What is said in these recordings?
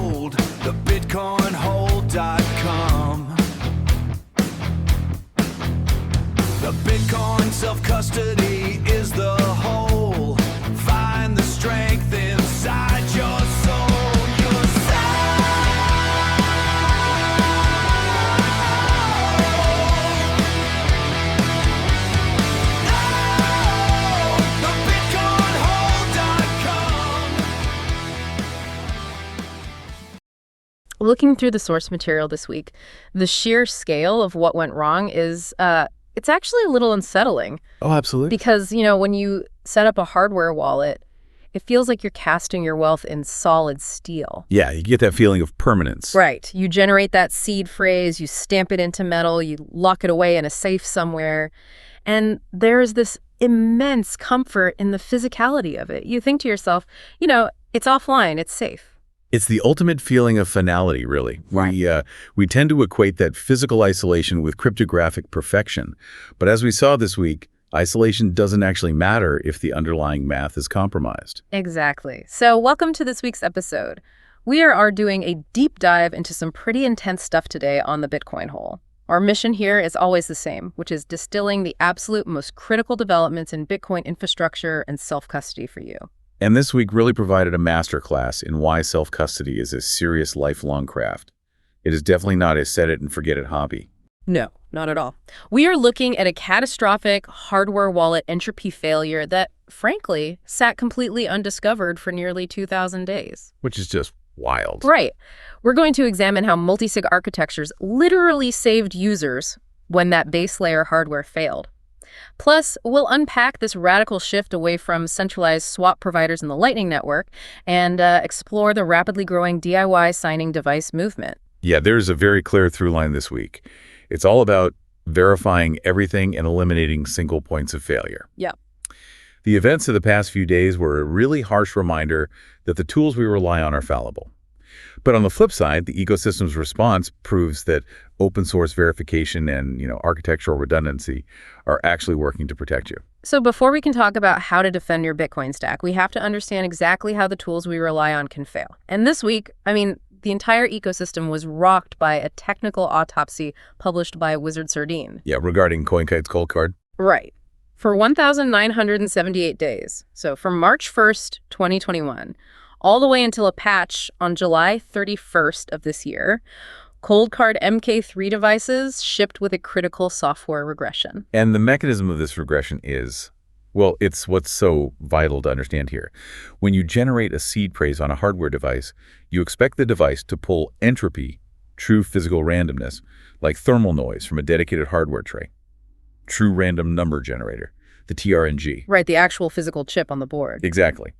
hold, the bitcoinhold.com. The Bitcoin self-custody is the whole. Find the strength inside your soul. Your the bitcoinhold.com. Looking through the source material this week, the sheer scale of what went wrong is it's actually a little unsettling. Oh, absolutely. Because, when you set up a hardware wallet, it feels like you're casting your wealth in solid steel. Yeah, you get that feeling of permanence. Right. You generate that seed phrase, you stamp it into metal, you lock it away in a safe somewhere, and there's this immense comfort in the physicality of it. You think to yourself, it's offline, it's safe. It's the ultimate feeling of finality, really. Right. We tend to equate that physical isolation with cryptographic perfection. But as we saw this week, isolation doesn't actually matter if the underlying math is compromised. Exactly. So welcome to this week's episode. We are doing a deep dive into some pretty intense stuff today on the Bitcoin hole. Our mission here is always the same, which is distilling the absolute most critical developments in Bitcoin infrastructure and self-custody for you. And this week really provided a masterclass in why self-custody is a serious lifelong craft. It is definitely not a set-it-and-forget-it hobby. No, not at all. We are looking at a catastrophic hardware wallet entropy failure that, frankly, sat completely undiscovered for nearly 2,000 days. Which is just wild. Right. We're going to examine how multisig architectures literally saved users when that base layer hardware failed. Plus, we'll unpack this radical shift away from centralized swap providers in the Lightning Network and explore the rapidly growing DIY signing device movement. Yeah, there's a very clear through line this week. It's all about verifying everything and eliminating single points of failure. Yeah. The events of the past few days were a really harsh reminder that the tools we rely on are fallible. But on the flip side, the ecosystem's response proves that open source verification and, architectural redundancy are actually working to protect you. So before we can talk about how to defend your Bitcoin stack, we have to understand exactly how the tools we rely on can fail. And this week, the entire ecosystem was rocked by a technical autopsy published by Wizard Sardine. Yeah, regarding CoinKite's cold card. Right. For 1,978 days, so from March 1st, 2021, all the way until a patch on July 31st of this year, Cold Card MK3 devices shipped with a critical software regression. And the mechanism of this regression is, it's what's so vital to understand here. When you generate a seed phrase on a hardware device, you expect the device to pull entropy, true physical randomness, like thermal noise from a dedicated hardware tray. True random number generator, the TRNG. Right, the actual physical chip on the board. Exactly.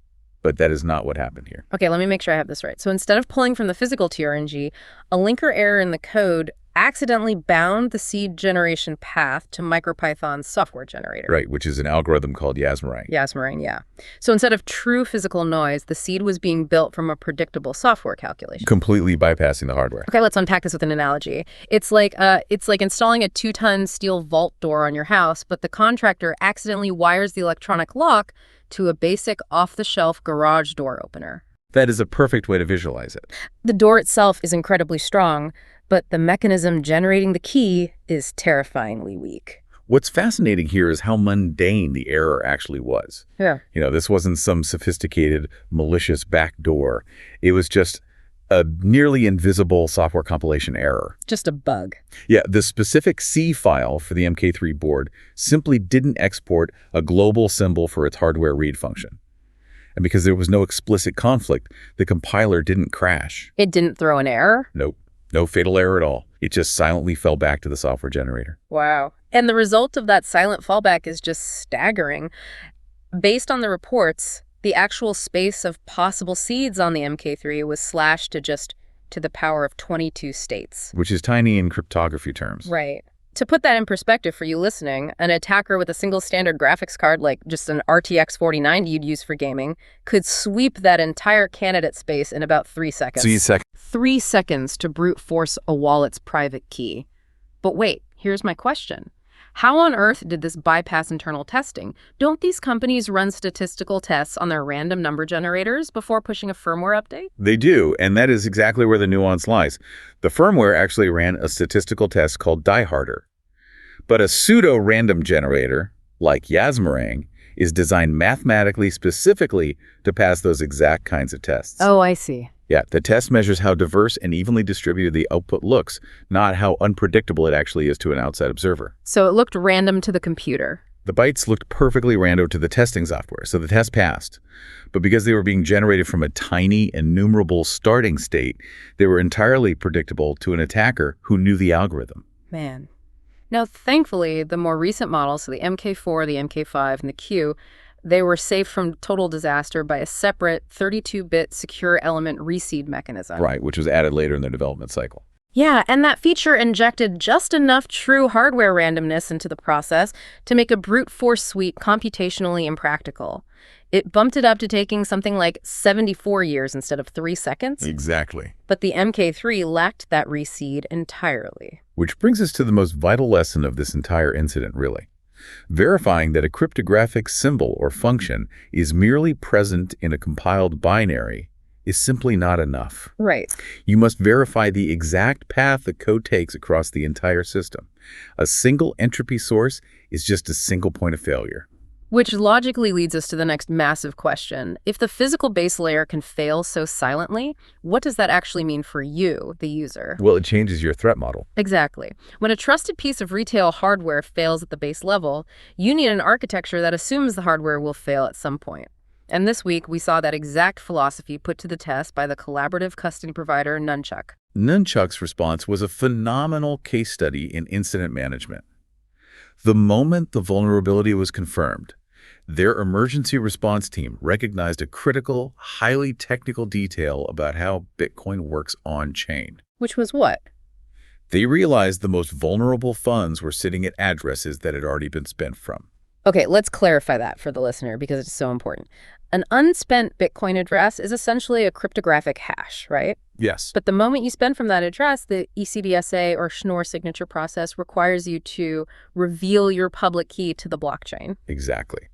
But that is not what happened here. Okay, let me make sure I have this right. So instead of pulling from the physical TRNG, a linker error in the code accidentally bound the seed generation path to MicroPython's software generator. Right, which is an algorithm called Yasmering. Yasmering, yeah. So instead of true physical noise, the seed was being built from a predictable software calculation. Completely bypassing the hardware. Okay, let's unpack this with an analogy. It's like installing a 2-ton steel vault door on your house, but the contractor accidentally wires the electronic lock to a basic off-the-shelf garage door opener. That is a perfect way to visualize it. The door itself is incredibly strong, but the mechanism generating the key is terrifyingly weak. What's fascinating here is how mundane the error actually was. Yeah. This wasn't some sophisticated, malicious backdoor. It was just a nearly invisible software compilation error. Just a bug. Yeah, the specific C file for the MK3 board simply didn't export a global symbol for its hardware read function. And because there was no explicit conflict, the compiler didn't crash. It didn't throw an error? Nope. No fatal error at all. It just silently fell back to the software generator. Wow. And the result of that silent fallback is just staggering. Based on the reports, the actual space of possible seeds on the MK3 was slashed to the power of 22 states. Which is tiny in cryptography terms. Right. To put that in perspective for you listening, an attacker with a single standard graphics card, like just an RTX 4090 you'd use for gaming, could sweep that entire candidate space in about 3 seconds. 3 seconds to brute force a wallet's private key. But wait, here's my question. How on earth did this bypass internal testing? Don't these companies run statistical tests on their random number generators before pushing a firmware update? They do, and that is exactly where the nuance lies. The firmware actually ran a statistical test called Die Harder. But a pseudo-random generator, like Yasmeringe, is designed mathematically specifically to pass those exact kinds of tests. Oh, I see. Yeah, the test measures how diverse and evenly distributed the output looks, not how unpredictable it actually is to an outside observer. So it looked random to the computer. The bytes looked perfectly random to the testing software, so the test passed. But because they were being generated from a tiny, enumerable starting state, they were entirely predictable to an attacker who knew the algorithm. Man. Now, thankfully, the more recent models, so the MK4, the MK5, and the Q, they were saved from total disaster by a separate 32-bit secure element reseed mechanism. Right, which was added later in their development cycle. Yeah, and that feature injected just enough true hardware randomness into the process to make a brute force suite computationally impractical. It bumped it up to taking something like 74 years instead of 3 seconds. Exactly. But the MK3 lacked that reseed entirely. Which brings us to the most vital lesson of this entire incident, really. Verifying that a cryptographic symbol or function is merely present in a compiled binary is simply not enough. Right. You must verify the exact path the code takes across the entire system. A single entropy source is just a single point of failure. Which logically leads us to the next massive question. If the physical base layer can fail so silently, what does that actually mean for you, the user? Well, it changes your threat model. Exactly. When a trusted piece of retail hardware fails at the base level, you need an architecture that assumes the hardware will fail at some point. And this week, we saw that exact philosophy put to the test by the collaborative custody provider Nunchuck. Nunchuck's response was a phenomenal case study in incident management. The moment the vulnerability was confirmed, their emergency response team recognized a critical, highly technical detail about how Bitcoin works on-chain. Which was what? They realized the most vulnerable funds were sitting at addresses that had already been spent from. Okay, let's clarify that for the listener because it's so important. An unspent Bitcoin address is essentially a cryptographic hash, right? Yes. But the moment you spend from that address, the ECDSA or Schnorr signature process requires you to reveal your public key to the blockchain. Exactly.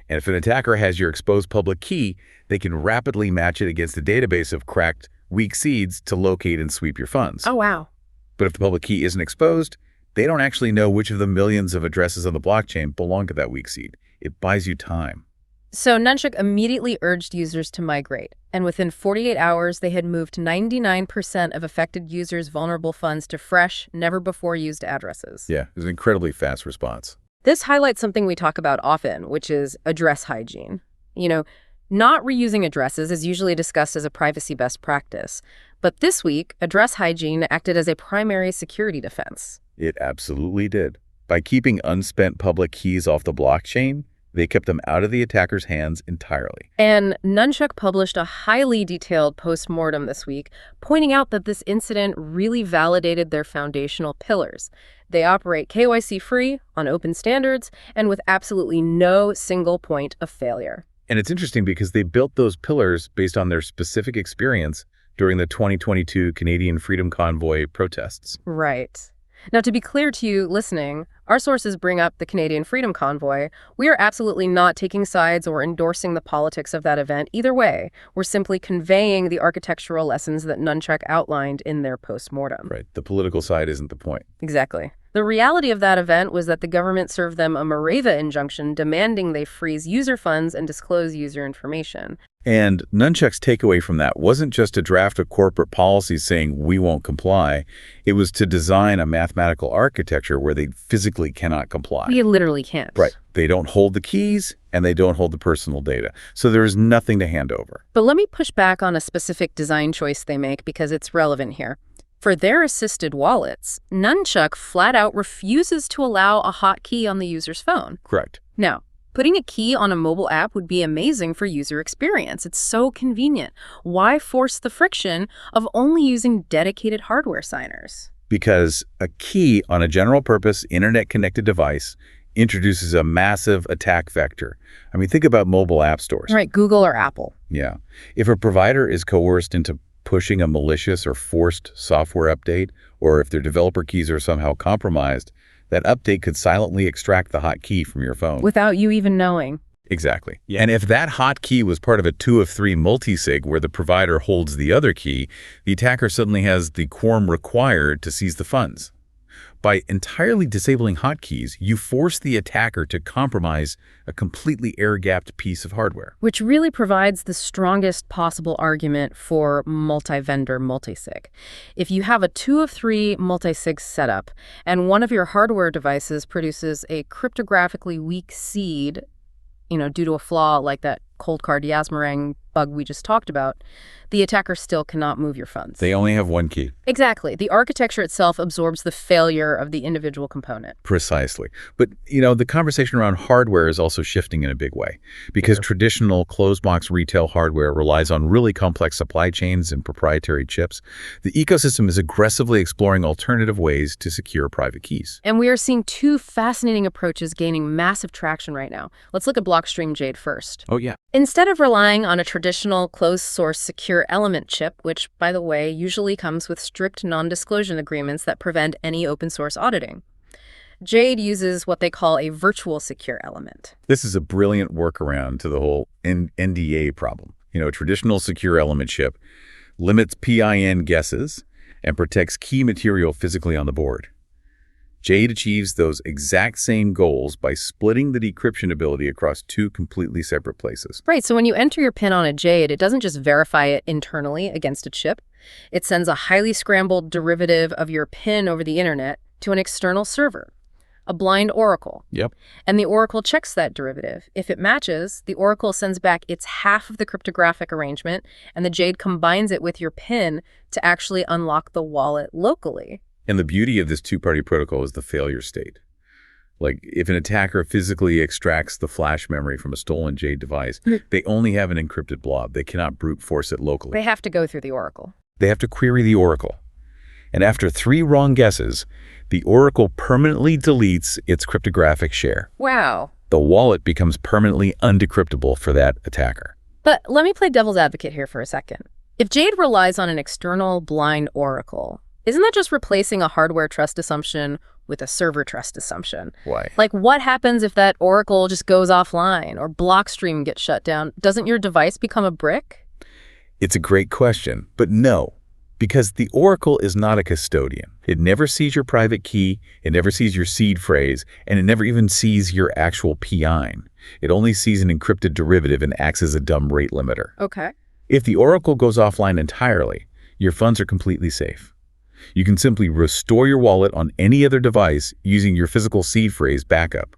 And if an attacker has your exposed public key, they can rapidly match it against a database of cracked, weak seeds to locate and sweep your funds. Oh, wow. But if the public key isn't exposed, they don't actually know which of the millions of addresses on the blockchain belong to that weak seed. It buys you time. So Nunchuck immediately urged users to migrate, and within 48 hours, they had moved 99% of affected users' vulnerable funds to fresh, never-before-used addresses. Yeah, it was an incredibly fast response. This highlights something we talk about often, which is address hygiene. Not reusing addresses is usually discussed as a privacy best practice, but this week, address hygiene acted as a primary security defense. It absolutely did. By keeping unspent public keys off the blockchain, they kept them out of the attacker's hands entirely. And Nunchuck published a highly detailed post-mortem this week, pointing out that this incident really validated their foundational pillars. They operate KYC-free, on open standards, and with absolutely no single point of failure. And it's interesting because they built those pillars based on their specific experience during the 2022 Canadian Freedom Convoy protests. Right. Now, to be clear to you listening, our sources bring up the Canadian Freedom Convoy. We are absolutely not taking sides or endorsing the politics of that event either way. We're simply conveying the architectural lessons that Nunchuck outlined in their post-mortem. Right. The political side isn't the point. Exactly. The reality of that event was that the government served them a Mareva injunction demanding they freeze user funds and disclose user information. And Nunchuck's takeaway from that wasn't just to draft a corporate policy saying we won't comply. It was to design a mathematical architecture where they physically cannot comply. We literally can't. Right. They don't hold the keys and they don't hold the personal data. So there is nothing to hand over. But let me push back on a specific design choice they make because it's relevant here. For their assisted wallets, Nunchuck flat out refuses to allow a hotkey on the user's phone. Correct. Now, putting a key on a mobile app would be amazing for user experience. It's so convenient. Why force the friction of only using dedicated hardware signers? Because a key on a general-purpose internet-connected device introduces a massive attack vector. I mean, think about mobile app stores. Right, Google or Apple. Yeah. If a provider is coerced into pushing a malicious or forced software update, or if their developer keys are somehow compromised, That update could silently extract the hotkey from your phone. Without you even knowing. Exactly. Yeah. And if that hotkey was part of a 2 of 3 multisig where the provider holds the other key, the attacker suddenly has the quorum required to seize the funds. By entirely disabling hotkeys, you force the attacker to compromise a completely air-gapped piece of hardware. Which really provides the strongest possible argument for multi-vendor multisig. If you have a 2 of 3 multisig setup and one of your hardware devices produces a cryptographically weak seed, due to a flaw like that cold card Yasmerang bug we just talked about, the attacker still cannot move your funds. They only have one key. Exactly. The architecture itself absorbs the failure of the individual component. Precisely. But, the conversation around hardware is also shifting in a big way because traditional closed-box retail hardware relies on really complex supply chains and proprietary chips. The ecosystem is aggressively exploring alternative ways to secure private keys. And we are seeing 2 fascinating approaches gaining massive traction right now. Let's look at Blockstream Jade first. Oh, yeah. Instead of relying on a traditional closed-source secure element chip, which, by the way, usually comes with strict non-disclosure agreements that prevent any open-source auditing, Jade uses what they call a virtual secure element. This is a brilliant workaround to the whole NDA problem. A traditional secure element chip limits PIN guesses and protects key material physically on the board. Jade achieves those exact same goals by splitting the decryption ability across 2 completely separate places. Right, so when you enter your PIN on a Jade, it doesn't just verify it internally against a chip. It sends a highly scrambled derivative of your PIN over the internet to an external server, a blind oracle. Yep. And the oracle checks that derivative. If it matches, the oracle sends back its half of the cryptographic arrangement, and the Jade combines it with your PIN to actually unlock the wallet locally. And the beauty of this 2-party protocol is the failure state. Like, if an attacker physically extracts the flash memory from a stolen Jade device, they only have an encrypted blob. They cannot brute force it locally. They have to go through the oracle. They have to query the oracle. And after 3 wrong guesses, the oracle permanently deletes its cryptographic share. Wow. The wallet becomes permanently undecryptable for that attacker. But let me play devil's advocate here for a second. If Jade relies on an external blind oracle, isn't that just replacing a hardware trust assumption with a server trust assumption? Why? Like, what happens if that oracle just goes offline or Blockstream gets shut down? Doesn't your device become a brick? It's a great question, but no, because the oracle is not a custodian. It never sees your private key, it never sees your seed phrase, and it never even sees your actual PIN. It only sees an encrypted derivative and acts as a dumb rate limiter. Okay. If the oracle goes offline entirely, your funds are completely safe. You can simply restore your wallet on any other device using your physical seed phrase backup.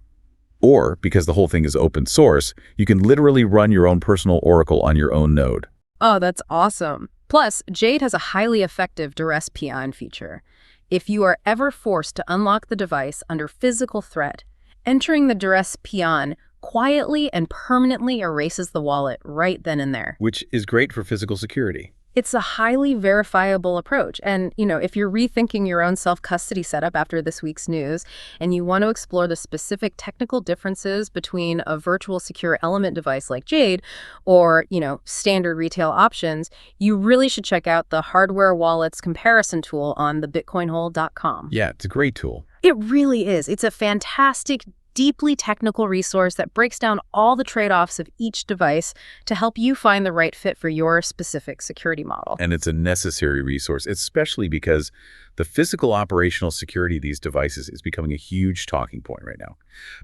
Or, because the whole thing is open source, you can literally run your own personal oracle on your own node. Oh, that's awesome. Plus, Jade has a highly effective duress PIN feature. If you are ever forced to unlock the device under physical threat, entering the duress PIN quietly and permanently erases the wallet right then and there. Which is great for physical security. It's a highly verifiable approach. And, if you're rethinking your own self-custody setup after this week's news, and you want to explore the specific technical differences between a virtual secure element device like Jade or, standard retail options, you really should check out the hardware wallets comparison tool on thebitcoinhole.com. Yeah, it's a great tool. It really is. It's a fantastic, deeply technical resource that breaks down all the trade-offs of each device to help you find the right fit for your specific security model. And it's a necessary resource, especially because the physical operational security of these devices is becoming a huge talking point right now.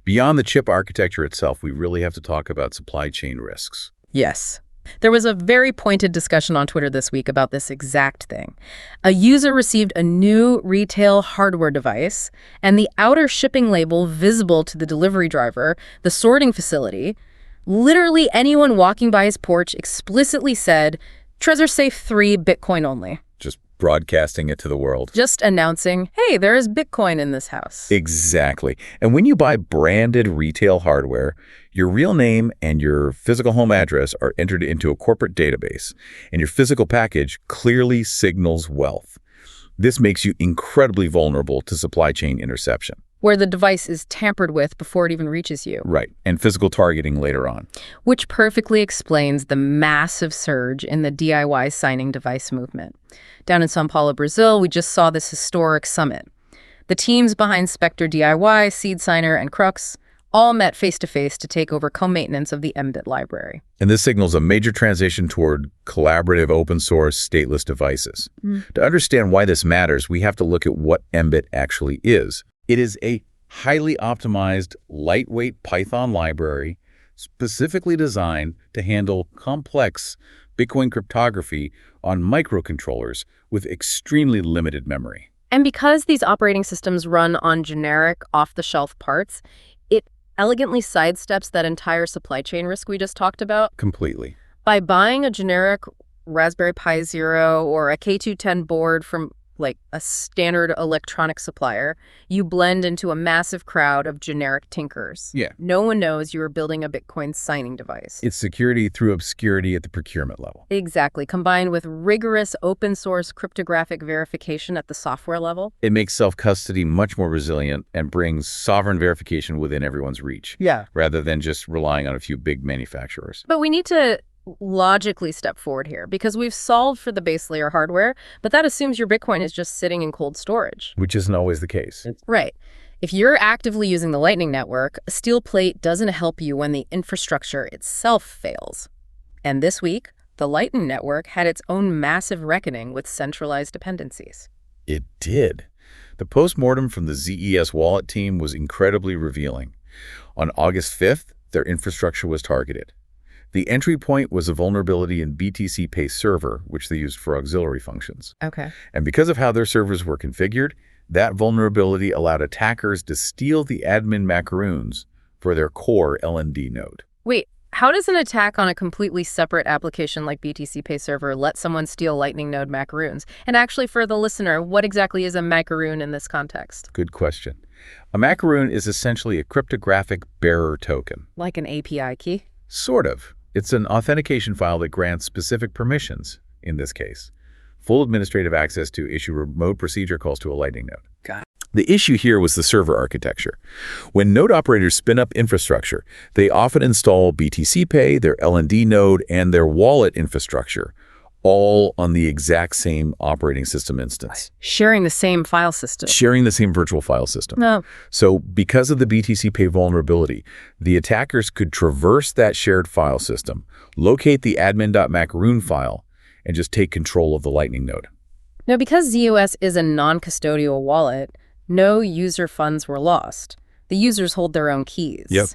Beyond the chip architecture itself, we really have to talk about supply chain risks. Yes. There was a very pointed discussion on Twitter this week about this exact thing. A user received a new retail hardware device, and the outer shipping label visible to the delivery driver, the sorting facility, literally anyone walking by his porch explicitly said, "Trezor Safe 3 Bitcoin only." Just broadcasting it to the world. Just announcing, hey, there is Bitcoin in this house. Exactly. And when you buy branded retail hardware, your real name and your physical home address are entered into a corporate database, and your physical package clearly signals wealth. This makes you incredibly vulnerable to supply chain interception. Where the device is tampered with before it even reaches you. Right, and physical targeting later on. Which perfectly explains the massive surge in the DIY signing device movement. Down in São Paulo, Brazil, we just saw this historic summit. The teams behind Spectre DIY, Seed Signer, and Crux all met face-to-face to take over co-maintenance of the mbit library. And this signals a major transition toward collaborative, open-source, stateless devices. To understand why this matters, we have to look at what mbit actually is. It is a highly optimized, lightweight Python library specifically designed to handle complex Bitcoin cryptography on microcontrollers with extremely limited memory. And because these operating systems run on generic, off-the-shelf parts, it elegantly sidesteps that entire supply chain risk we just talked about. Completely. By buying a generic Raspberry Pi Zero or a K210 board from like a standard electronic supplier, you blend into a massive crowd of generic tinkers. Yeah. No one knows you are building a Bitcoin signing device. It's security through obscurity at the procurement level. Exactly, combined with rigorous open source cryptographic verification at the software level. It makes self-custody much more resilient and brings sovereign verification within everyone's reach. Yeah. Rather than just relying on a few big manufacturers. But we need to logically step forward here because we've solved for the base layer hardware, but that assumes your Bitcoin is just sitting in cold storage. Which isn't always the case. Right. If you're actively using the Lightning Network, a steel plate doesn't help you when the infrastructure itself fails. And this week, the Lightning Network had its own massive reckoning with centralized dependencies. It did. The postmortem from the ZES wallet team was incredibly revealing. On August 5th, their infrastructure was targeted. The entry point was a vulnerability in BTC Pay server, which they used for auxiliary functions. Okay. And because of how their servers were configured, that vulnerability allowed attackers to steal the admin macaroons for their core LND node. Wait, how does an attack on a completely separate application like BTC Pay server let someone steal Lightning node macaroons? And actually, for the listener, what exactly is a macaroon in this context? Good question. A macaroon is essentially a cryptographic bearer token. Like an API key? Sort of. It's an authentication file that grants specific permissions, in this case. Full administrative access to issue remote procedure calls to a Lightning node. Got it. The issue here was the server architecture. When node operators spin up infrastructure, they often install BTC Pay, their LND node, and their wallet infrastructure, all on the exact same operating system instance. Sharing the same file system. Sharing the same virtual file system. No. So because of the BTC Pay vulnerability, the attackers could traverse that shared file system, locate the admin.macaroon file, and just take control of the Lightning node. Now, because ZOS is a non-custodial wallet, no user funds were lost. The users hold their own keys. Yep.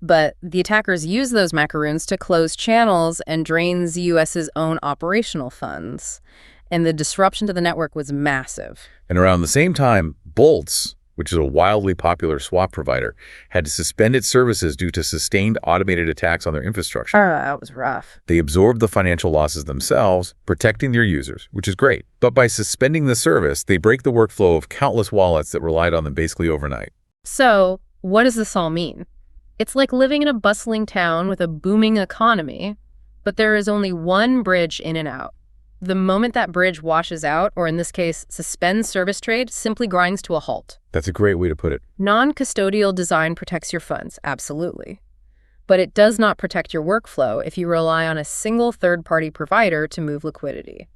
But the attackers use those macaroons to close channels and drain ZUS's own operational funds. And the disruption to the network was massive. And around the same time, Boltz, which is a wildly popular swap provider, had to suspend its services due to sustained automated attacks on their infrastructure. That was rough. They absorbed the financial losses themselves, protecting their users, which is great. But by suspending the service, they break the workflow of countless wallets that relied on them basically overnight. So, what does this all mean? It's like living in a bustling town with a booming economy, but there is only one bridge in and out. The moment that bridge washes out, or in this case, suspends service trade, simply grinds to a halt. That's a great way to put it. Non-custodial design protects your funds, absolutely. But it does not protect your workflow if you rely on a single third-party provider to move liquidity.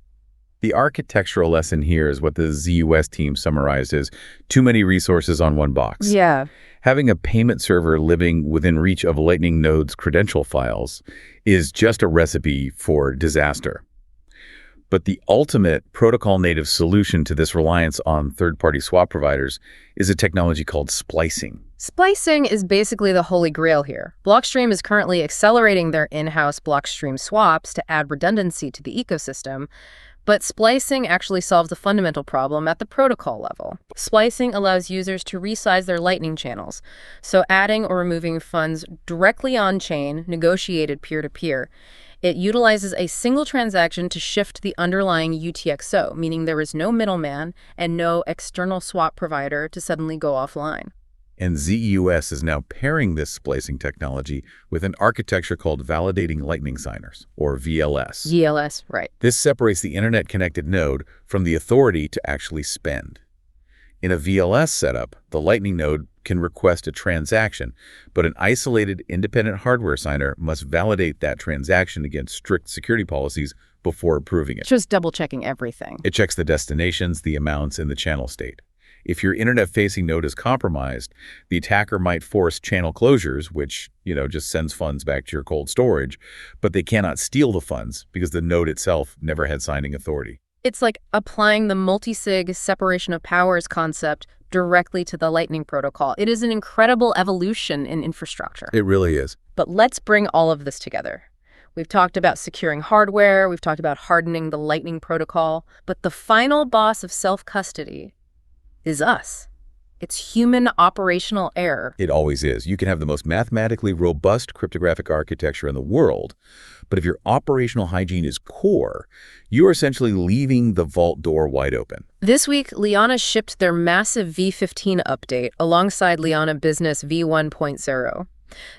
The architectural lesson here is what the ZUS team summarized as too many resources on one box. Yeah. Having a payment server living within reach of Lightning node's credential files is just a recipe for disaster. But the ultimate protocol-native solution to this reliance on third-party swap providers is a technology called splicing. Splicing is basically the holy grail here. Blockstream is currently accelerating their in-house Blockstream swaps to add redundancy to the ecosystem, but splicing actually solves a fundamental problem at the protocol level. Splicing allows users to resize their Lightning channels, so adding or removing funds directly on-chain, negotiated peer-to-peer. It utilizes a single transaction to shift the underlying UTXO, meaning there is no middleman and no external swap provider to suddenly go offline. And ZEUS is now pairing this splicing technology with an architecture called Validating Lightning Signers, or VLS. VLS, right. This separates the internet-connected node from the authority to actually spend. In a VLS setup, the Lightning node can request a transaction, but an isolated independent hardware signer must validate that transaction against strict security policies before approving it. Just double-checking everything. It checks the destinations, the amounts, and the channel state. If your internet-facing node is compromised, the attacker might force channel closures, which, just sends funds back to your cold storage, but they cannot steal the funds because the node itself never had signing authority. It's like applying the multisig separation of powers concept directly to the Lightning Protocol. It is an incredible evolution in infrastructure. It really is. But let's bring all of this together. We've talked about securing hardware, we've talked about hardening the Lightning Protocol, but the final boss of self-custody is us. It's human operational error. It always is. You can have the most mathematically robust cryptographic architecture in the world, but if your operational hygiene is poor, you are essentially leaving the vault door wide open. This week, Liana shipped their massive V15 update alongside Liana Business V1.0.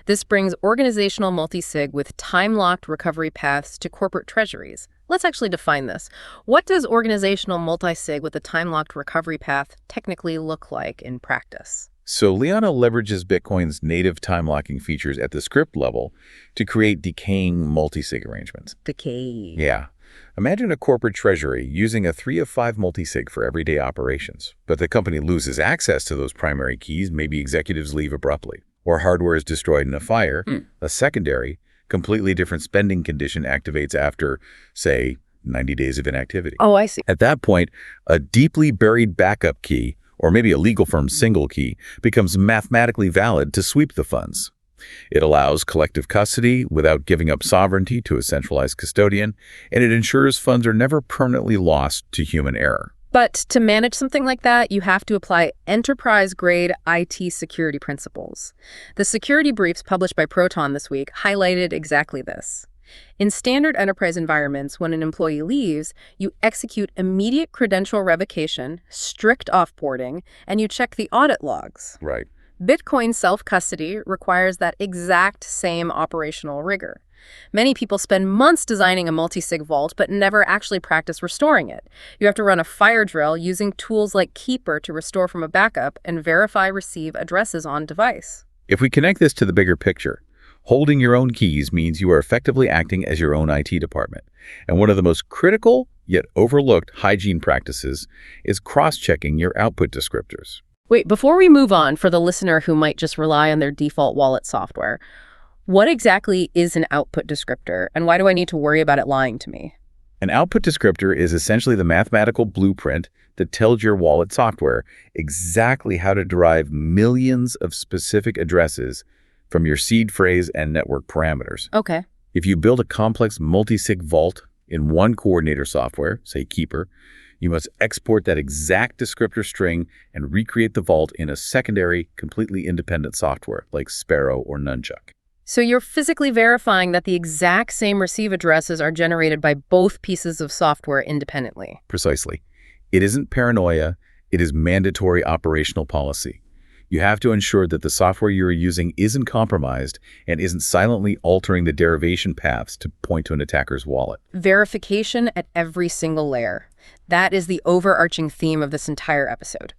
This brings organizational multisig with time-locked recovery paths to corporate treasuries. Let's actually define this. What does organizational multisig with a time-locked recovery path technically look like in practice? So Liana leverages Bitcoin's native time-locking features at the script level to create decaying multisig arrangements. Decay. Yeah. Imagine a corporate treasury using a 3 of 5 multisig for everyday operations, but the company loses access to those primary keys, maybe executives leave abruptly, or hardware is destroyed in a fire. A secondary, completely different spending condition activates after, say, 90 days of inactivity. Oh, I see. At that point, a deeply buried backup key, or maybe a legal firm's single key, becomes mathematically valid to sweep the funds. It allows collective custody without giving up sovereignty to a centralized custodian, and it ensures funds are never permanently lost to human error. But to manage something like that, you have to apply enterprise-grade IT security principles. The security briefs published by Proton this week highlighted exactly this. In standard enterprise environments, when an employee leaves, you execute immediate credential revocation, strict offboarding, and you check the audit logs. Right. Bitcoin self-custody requires that exact same operational rigor. Many people spend months designing a multisig vault but never actually practice restoring it. You have to run a fire drill using tools like Keeper to restore from a backup and verify receive addresses on device. If we connect this to the bigger picture, holding your own keys means you are effectively acting as your own IT department. And one of the most critical yet overlooked hygiene practices is cross-checking your output descriptors. Wait, before we move on, for the listener who might just rely on their default wallet software, what exactly is an output descriptor, and why do I need to worry about it lying to me? An output descriptor is essentially the mathematical blueprint that tells your wallet software exactly how to derive millions of specific addresses from your seed phrase and network parameters. Okay. If you build a complex multisig vault in one coordinator software, say Keeper, you must export that exact descriptor string and recreate the vault in a secondary, completely independent software like Sparrow or Nunchuck. So you're physically verifying that the exact same receive addresses are generated by both pieces of software independently. Precisely. It isn't paranoia, it is mandatory operational policy. You have to ensure that the software you're using isn't compromised and isn't silently altering the derivation paths to point to an attacker's wallet. Verification at every single layer. That is the overarching theme of this entire episode.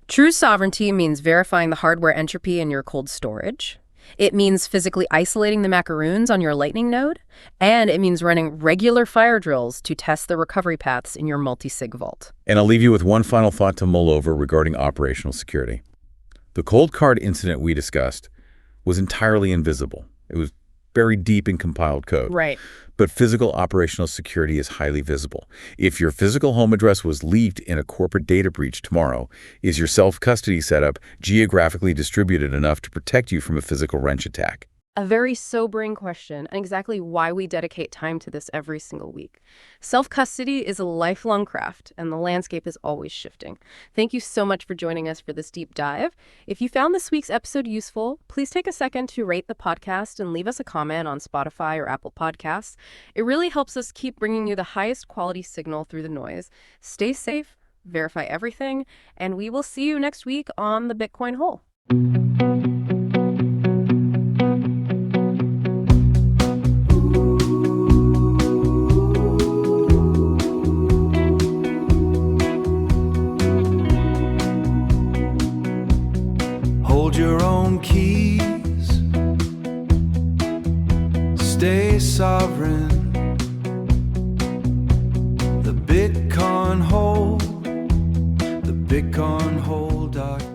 True sovereignty means verifying the hardware entropy in your cold storage. It means physically isolating the macaroons on your Lightning node, and it means running regular fire drills to test the recovery paths in your multisig vault. And I'll leave you with one final thought to mull over regarding operational security. The cold card incident we discussed was entirely invisible. It was buried deep in compiled code. Right. But physical operational security is highly visible. If your physical home address was leaked in a corporate data breach tomorrow, is your self-custody setup geographically distributed enough to protect you from a physical wrench attack? A very sobering question, and exactly why we dedicate time to this every single week. Self-custody is a lifelong craft, and the landscape is always shifting. Thank you so much for joining us for this deep dive. If you found this week's episode useful, please take a second to rate the podcast and leave us a comment on Spotify or Apple Podcasts. It really helps us keep bringing you the highest quality signal through the noise. Stay safe, verify everything, and we will see you next week on the Bitcoin Hole. Hold your own keys, stay sovereign. The Bitcoin Hole, the bitcoinhole.com.